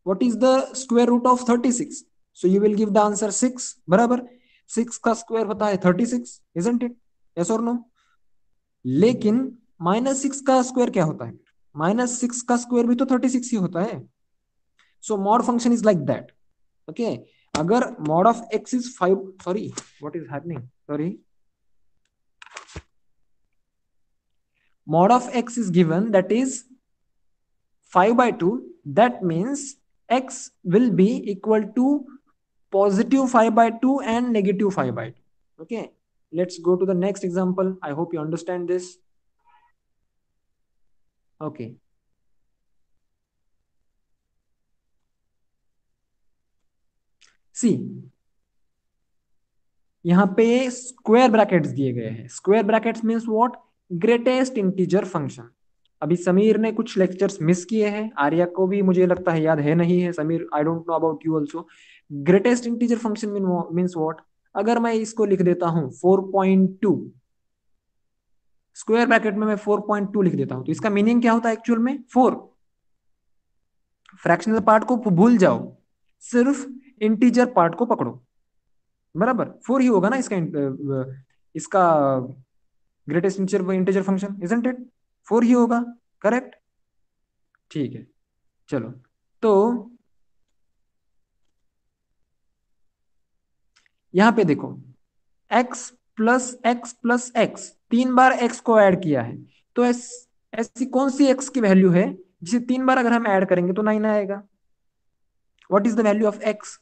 what is the square root of 36, so you will give the answer 6, बराबर। 6 का स्क्वायर होता है 36, इजंट इट, यस और नो। लेकिन -6 का स्क्वायर क्या होता है, -6 का स्क्वायर भी तो 36 ही होता है। So mod function is like that. Okay, अगर mod of x is 5, sorry, what is happening, sorry, mod of x is given, that is 5/2, that means x will be equal to +5/2 and -5/2। okay, let's go to the next example. I hope you understand this. Okay, see, यहाँ पे square brackets दिए गए हैं। Square brackets means what, greatest integer function. अभी समीर ने कुछ lectures miss किए हैं, आर्या को भी मुझे लगता है याद है नहीं है, Sameer I don't know about you also. Greatest integer function means what, अगर मैं इसको लिख देता हूँ 4.2, स्क्वायर ब्रैकेट में मैं 4.2 लिख देता हूँ, तो इसका मीनिंग क्या होता है एक्चुअल में, 4। फ्रैक्शनल पार्ट को भूल जाओ, सिर्फ इंटीजर पार्ट को पकड़ो, बराबर। 4 ही होगा ना इसका greatest integer integer function, isn't it, 4 ही होगा, करेक्ट। ठीक है, चलो, तो यहां पे देखो, x+x+x, 3 बार x को ऐड किया है, तो ऐसी कौन सी x की वैल्यू है जिसे 3 बार अगर हम ऐड करेंगे तो 9 आएगा। What is the value of x,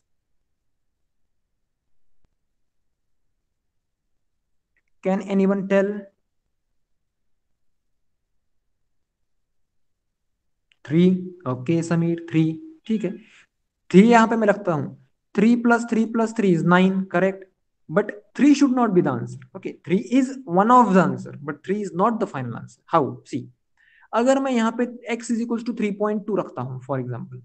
can anyone tell. 3, okay Sameer, 3, ठीक है। 3 यहां पे मैं लगता हूं, 3+3+3 is 9, correct. But 3 should not be the answer. Okay, 3 is one of the answer, but 3 is not the final answer. How, see, अगर मैं यहाँ पे x इज इक्वल टू 3.2 रखता हूँ, for example,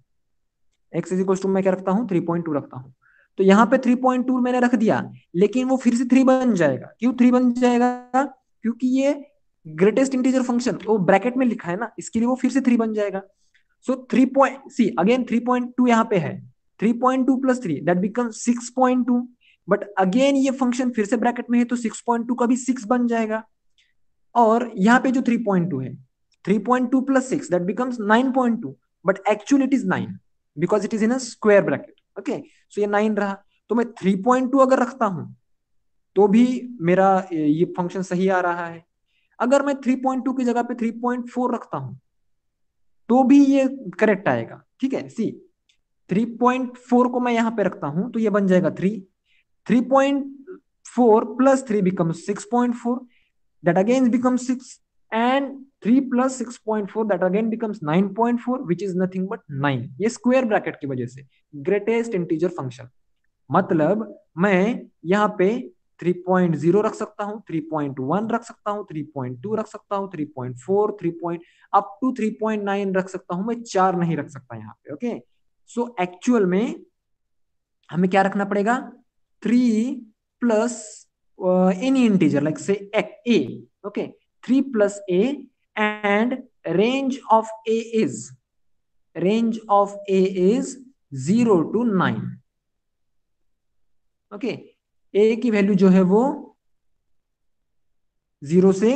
x is equal to मैं क्या रखता हूँ, 3.2 रखता हूँ, तो यहाँ पे 3.2 मैंने रख दिया, लेकिन वो फिर से 3 बन जाएगा। क्यों 3 बन जाएगा, क्योंकि ये ग्रेटेस्ट इंटीजर फंक्शन वो ब्रैकेट में लिखा है ना, इसके लिए वो फिर से 3 बन जाएगा। सो 3 पॉइंट, सी अगेन 3.2 यहाँ पे है, 3.2 + 3 दैट बिकम 6.2। बट अगेन ये फंक्शन फिर से ब्रैकेट में है, तो 6.2 का भी 6 बन जाएगा। और यहाँ पे जो 3.2 है, 3.2 + 6 that becomes 9.2, but actual it is 9 because it is in a square bracket. Okay, so ये 9 रहा। तो मैं 3.2 अगर रखता हूं तो भी मेरा ये फंक्शन सही आ रहा है। अगर मैं 3.2 की जगह पे 3.4 रखता हूं तो भी ये करेक्ट आएगा। ठीक है, सी, 3.4 को मैं यहां पे रखता हूं तो ये बन जाएगा 3, 3.4 + 3 becomes 6.4, that again becomes 6, and 3 + 6.4 that again becomes 9.4, which is nothing but 9। ये स्क्वायर ब्रैकेट की वजह से ग्रेटेस्ट इंटीजर फंक्शन। मतलब मैं यहाँ पे 3.0 रख सकता हूँ, 3.1 रख सकता हूँ, 3.2 रख सकता हूँ, 3.4, 3 अप टू 3.9 रख सकता हूँ, मैं 4 नहीं रख सकता यहाँ पे। ओके, सो एक्चुअल में हमें क्या रखना पड़ेगा, 3 + any integer, like say a, okay, 3 plus a, and range of a is 0 to 9. Okay, ए की वैल्यू जो है वो 0 से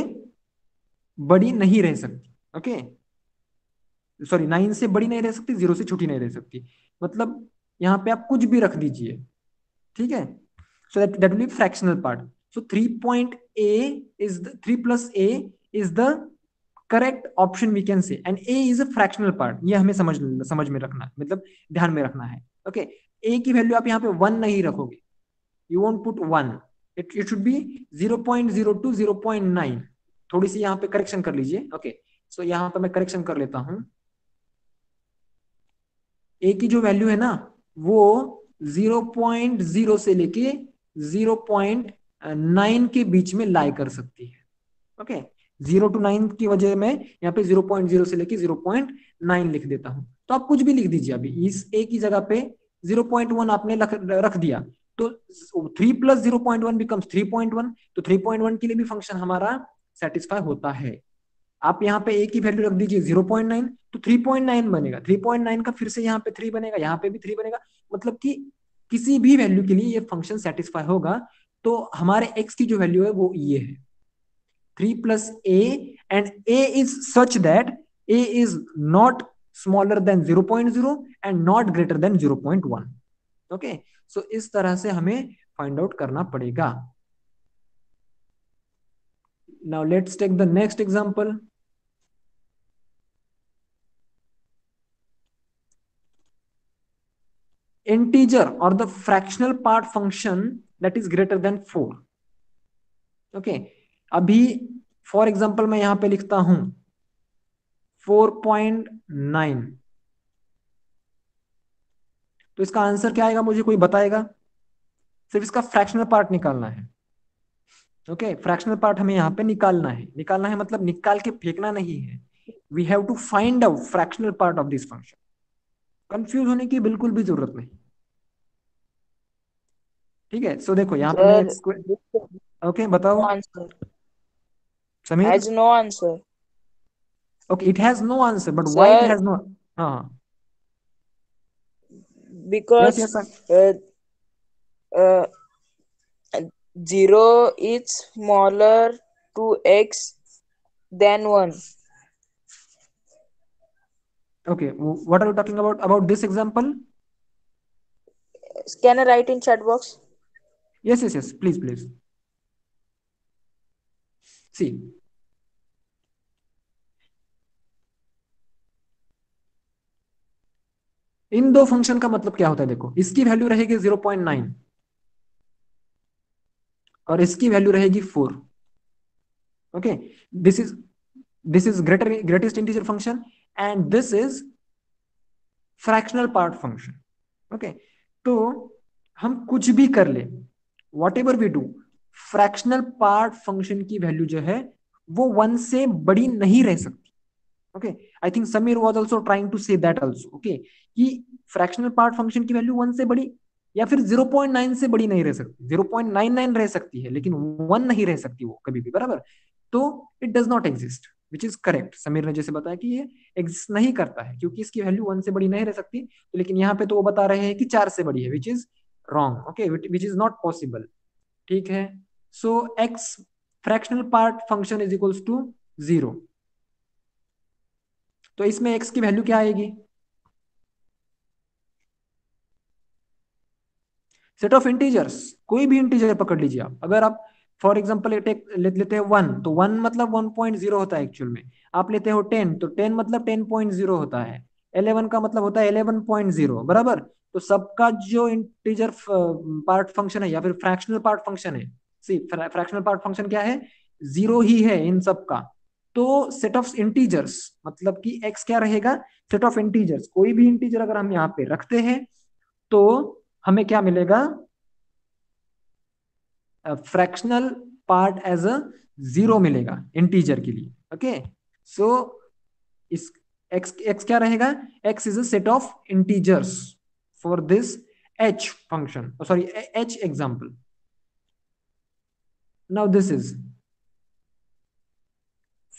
बड़ी नहीं रह सकती, ओके, सॉरी 9 से बड़ी नहीं रह सकती, 0 से छोटी नहीं रह सकती, मतलब यहाँ पे आप कुछ भी रख दीजिए, ठीक है. So that will B fractional part. So 3 plus a is the correct option we can say, and a is a fractional part. ये हमें समझ में रखना है, मतलब ध्यान में रखना है. ओके, a की वैल्यू आप यहाँ पे 1 नहीं रखोगे, you won't put 1, it should be 0.0 to 0.9. थोड़ी सी यहाँ पे करेक्शन कर लीजिए. ओके, सो यहाँ पे मैं करेक्शन कर लेता हूँ. a की जो वैल्यू है ना वो 0.0 से लेके 0.9 के बीच में लाई कर सकती है. ओके, 0 to 9 की वजह में यहाँ पे 0.0 से लेके 0.9 लिख देता हूँ. तो आप कुछ भी लिख दीजिए. अभी इस a की जगह पे 0.1 आपने रख दिया, तो 3 plus 0.1 becomes 3.1. तो 3.1 के लिए भी फंक्शन हमारा सेटिस्फाई होता है. आप यहाँ पे a की वैल्यू रख दीजिए 0.9, तो 3.9 बनेगा. 3.9 का फिर से यहाँ पे 3 बनेगा, यहाँ पे भी 3 बनेगा, मतलब कि किसी भी वैल्यू के लिए ये फंक्शन सेटिस्फाई होगा. तो हमारे x की जो वैल्यू है वो ये है 3 plus a, and a is such that a is not smaller than 0.0 and not greater than 0.1. Okay, so इस तरह से हमें फाइंड आउट करना पड़ेगा. Now let's take the next example. integer or the fractional part function that is greater than 4. Okay, अभी for example मैं यहां पे लिखता हूं 4.9, तो इसका आंसर क्या आएगा मुझे कोई बताएगा? सिर्फ इसका फ्रैक्शनल पार्ट निकालना है. ओके, फ्रैक्शनल पार्ट हमें यहाँ पे निकालना है मतलब निकाल के फेंकना नहीं है. We have to find out fractional part of this function. Confuse होने की बिल्कुल भी जरूरत नहीं, ठीक है. सो देखो यहाँ पे मैं Sir, ओके बताओ no answer. Sameer. Has no answer. Okay, it has no answer, but why it Sir, has no? हाँ, yes because yes. uh, uh, 0 is smaller to x than 1. Okay, what are you talking about this example? Can I write in chat box? Yes, please see. इन दो function का मतलब क्या होता है? देखो, इसकी value रहेगी 0.9 और इसकी वैल्यू रहेगी 4. Okay, this is greatest integer function and this is fractional part function. Okay, तो हम कुछ भी कर ले, whatever we do, fractional part function की वैल्यू जो है वो 1 से बड़ी नहीं रह सकती. Okay, I think Sameer was also trying to say that also. Okay, कि फ्रैक्शनल पार्ट फंक्शन की वैल्यू 1 से बड़ी या फिर 0.9 से बड़ी नहीं रह सकती. 0.99 रह सकती है लेकिन 1 नहीं रह सकती वो कभी भी, बराबर. तो it does not exist, which is correct. Sameer ने जैसे बताया कि ये एग्जिस्ट नहीं करता है क्योंकि इसकी वैल्यू 1 से बड़ी नहीं रह सकती. तो लेकिन यहाँ पे तो वो बता रहे हैं कि 4 से बड़ी है, which is wrong. Okay, which is not possible. ठीक है, so x fractional part function is equals to 0. तो इसमें x की वैल्यू क्या आएगी? सेट ऑफ इंटीजर्स, कोई भी इंटीजर पकड़ लीजिए आप. अगर आप फॉर एग्जांपल लेते हैं 1, तो 1 मतलब 1.0 होता है एक्चुअल में. आप लेते हो 10, तो 10 मतलब 10.0 होता है. 11 का मतलब होता है 11.0, बराबर. तो सबका जो इंटीजर पार्ट फंक्शन है या फिर फ्रैक्शनल पार्ट फंक्शन है, सी फ्रैक्शनल पार्ट फंक्शन क्या है? 0 ही है इन सबका. तो सेट ऑफ इंटीजर्स मतलब कि x क्या रहेगा? सेट ऑफ इंटीजर्स, कोई भी इंटीजर अगर हम यहाँ पे रखते हैं तो हमें क्या मिलेगा? फ्रैक्शनल पार्ट एज अ 0 मिलेगा इंटीजर के लिए. ओके, सो इस x क्या रहेगा? x is a set of integers for this h function, sorry h example. Now this is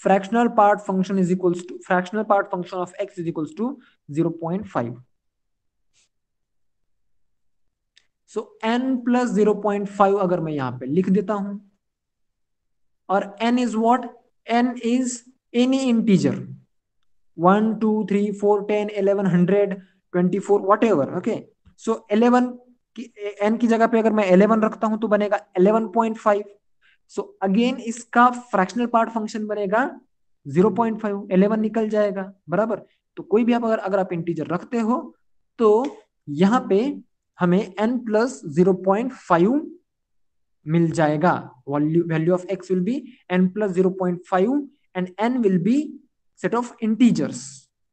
fractional part function is equals to fractional part function of x is equals to 0.5. So n plus 0.5 अगर मैं यहां पे लिख देता हूं, और n is what, n is any integer 1 2 3 4 10 11 100 24 whatever, okay. So 11 की n की जगह पे अगर मैं 11 रखता हूं तो बनेगा 11.5। सो अगेन इसका फ्रैक्शनल पार्ट फंक्शन बनेगा 0.5, 11 निकल जाएगा, बराबर। तो कोई भी आप अगर आप इंटीजर रखते हो तो यहां पे हमें n प्लस 0.5 मिल जाएगा। Value of x will be n plus 0.5 and n will be set of integers,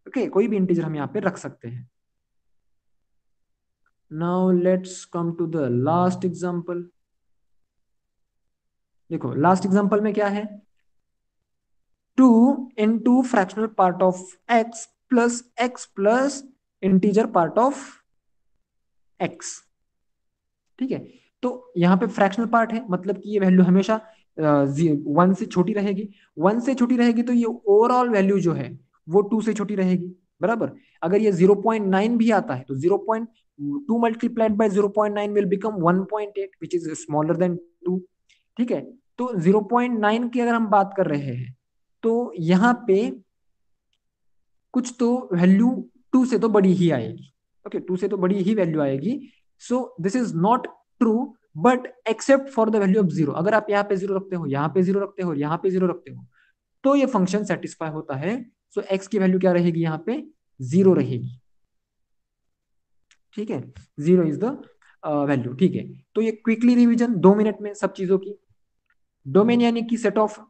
okay. कोई भी इंटीजर हम यहाँ पे रख सकते हैं। Now let's come to the last example. देखो लास्ट एग्जांपल में क्या है, 2 into fractional part of x plus integer part of x, ठीक है। तो यहाँ पे फ्रैक्शनल पार्ट है, मतलब कि ये वैल्यू हमेशा 1 से छोटी रहेगी। 1 से छोटी रहेगी तो ये ओवरऑल वैल्यू जो है वो 2 से छोटी रहेगी, बराबर। अगर ये 0.9 भी आता है तो 0.2 multiplied by 0.9 will become 1.8 which is smaller then 2, ठीक है। तो 0.9 की अगर हम बात कर रहे हैं तो यहाँ पे कुछ तो वैल्यू 2 से तो बड़ी ही आएगी, ओके। 2 से तो बड़ी ही वैल्यू आएगी। So this is not true but except for the value of 0। अगर आप यहाँ पे 0 रखते हो, यहाँ पे 0 रखते हो, यहाँ पे 0 रखते हो तो ये फंक्शन सेटिस्फाई होता है। सो एक्स की वैल्यू क्या रहेगी, यहाँ पे 0 रहेगी, ठीक है। 0 इज द वैल्यू, ठीक है। तो ये क्विकली रिवीजन 2 मिनट में सब चीजों की। डोमेन यानी कि सेट ऑफ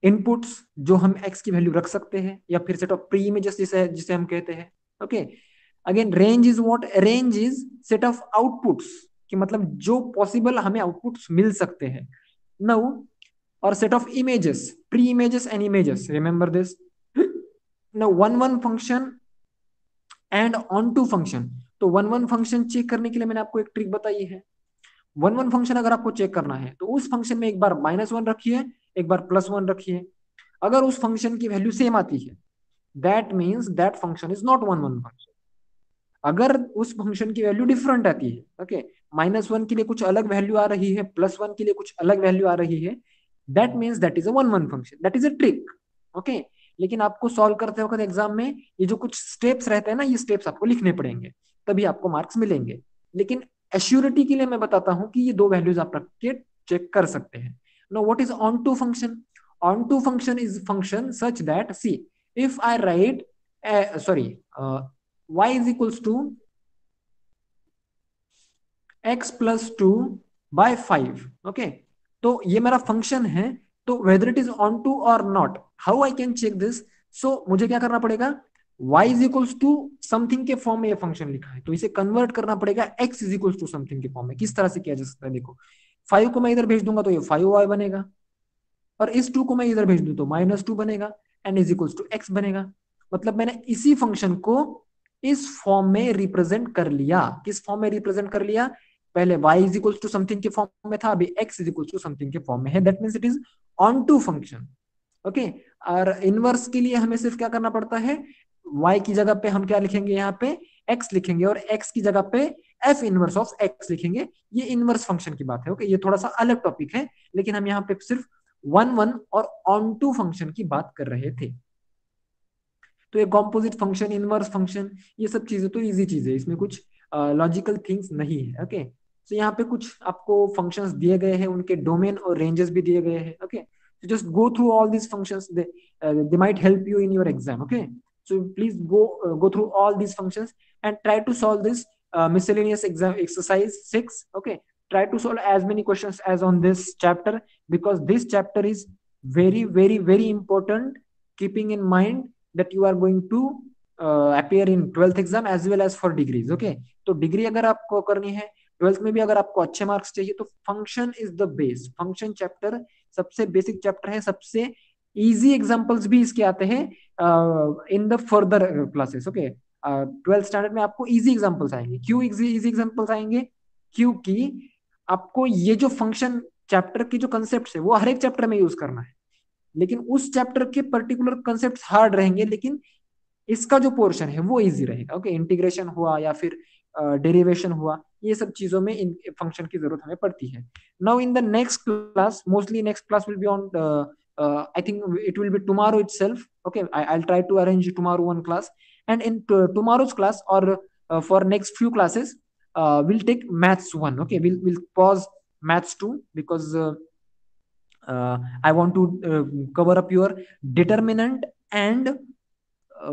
इनपुट्स जो हम x की वैल्यू रख सकते हैं, या फिर सेट ऑफ प्री इमेजेस जिसे जिसे हम कहते हैं, okay. Again range is what, range is set of outputs, कि मतलब जो पॉसिबल हमें आउटपुट्स मिल सकते हैं। नाउ और set of images, pre images and images, remember this. Now one one function and onto function. तो वन वन फंक्शन चेक करने के लिए मैंने आपको एक ट्रिक बताई है। वन वन फंक्शन अगर आपको चेक करना है तो उस फंक्शन में एक बार -1 रखिए, एक बार +1 रखिए। अगर उस फंक्शन की वैल्यू सेम आती है that means that function is not one one function. अगर उस फंक्शन की वैल्यू डिफरेंट आती है, ओके, -1 के लिए कुछ अलग वैल्यू आ रही है, +1 के लिए कुछ अलग वैल्यू आ रही है, that means that is a one one function, that is a trick, okay. लेकिन आपको सॉल्व करते वक्त एग्जाम में ये जो कुछ स्टेप्स रहते हैं ना, ये स्टेप्स आपको लिखने पड़ेंगे, तभी आपको मार्क्स मिलेंगे। लेकिन एश्योरिटी के लिए मैं बताता हूं कि ये दो वैल्यूज आप रख के चेक कर सकते हैं। Now what is onto function? Onto function is function such that, see, if I write sorry, y is equals to x plus 2 by 5, okay. तो ये मेरा फंक्शन है, तो whether it is onto or not, how I can check this? So मुझे क्या करना पड़ेगा, y is equals to something के फॉर्म में ये फंक्शन लिखा है, तो इसे कन्वर्ट करना पड़ेगा x is equals to something के फॉर्म में। किस तरह से किया जा सकता है, देखो 5 को मैं इधर भेज दूंगा तो ये 5y बनेगा, और इस 2 को मैं इधर भेज दूं तो -2 बनेगा, and is equals to x बनेगा। मतलब मैंने इसी फंक्शन को इस फॉर्म में रिप्रेजेंट कर लिया। किस फॉर्म में रिप्रेजेंट कर लिया? पहले y is equals to something के फॉर्म में था, अभी x is equals to something के फॉर्म में है, that means it is onto function, okay. और इनवर्स के लिए हमें सिर्फ क्या करना पड़ता है, y की जगह पे हम क्या लिखेंगे, यहाँ पे x लिखेंगे, और x की जगह पे f इनवर्स ऑफ x लिखेंगे। ये इनवर्स फंक्शन की बात है, ओके। ये थोड़ा सा अलग टॉपिक है, लेकिन हम यहाँ पे सिर्फ वन वन और ऑन टू फंक्शन की बात कर रहे थे। तो ये कॉम्पोजिट फंक्शन, इनवर्स फंक्शन, ये सब चीजें तो इजी चीजें, इसमें कुछ लॉजिकल थिंग्स नहीं है, ओके। तो यहाँ पे कुछ आपको फंक्शंस दिए गए हैं, उनके डोमेन और रेंजेस भी दिए गए हैं, okay. So just go through all these functions. They might help you in your exam. Okay. So please go through all these functions and try to solve this miscellaneous exam exercise 6. Okay. Try to solve as many questions as on this chapter, because this chapter is very very very important. Keeping in mind that you are going to appear in 12th exam as well as for degrees. Okay. तो degree अगर आपको करनी है, 12th में भी अगर आपको अच्छे मार्क्स चाहिए, तो function is the base. Function chapter सबसे बेसिक चैप्टर है, सबसे इजी एग्जांपल्स भी इसके आते हैं in the further classes, okay. 12th standard में आपको इजी एग्जांपल्स आएंगे। क्यों इजी एग्जांपल्स आएंगे? क्योंकि आपको ये जो फंक्शन चैप्टर की जो कंसेप्ट है वो हर एक चैप्टर में यूज करना है, लेकिन उस चैप्टर के पर्टिकुलर कंसेप्ट हार्ड रहेंगे, लेकिन इसका जो पोर्शन है वो इजी रहेगा। ओके, इंटीग्रेशन हुआ या फिर डेरिवेशन हुआ, ये सब चीजों में इन फंक्शन की जरूरत हमें पड़ती है। Now in the next class, mostly next class will be on, I think it will be tomorrow itself. Okay, I'll try to arrange tomorrow one class, and in tomorrow's class, or for next few classes, we'll take maths one. Okay, we'll pause maths two, because I want to cover up your determinant and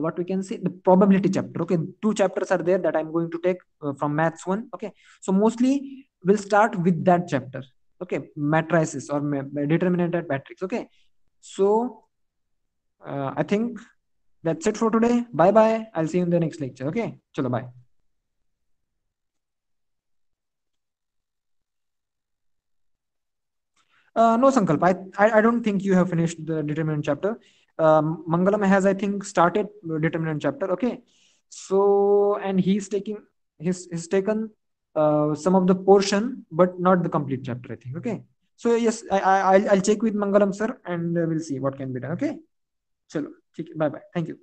what we can say, the probability chapter. Okay, two chapters are there that I'm going to take from maths one. Okay, so mostly we'll start with that chapter. Okay, matrices or determinant and matrix. Okay, so I think that's it for today. Bye bye, I'll see you in the next lecture. Okay, chalo, bye. No, Sankalp, I don't think you have finished the determinant chapter. Mangalam has, I think, started determinant chapter. Okay, so and he's taken some of the portion, but not the complete chapter, I think. Okay, so yes, I'll check with Mangalam sir, and we'll see what can be done. Okay, chalo, bye bye. Thank you.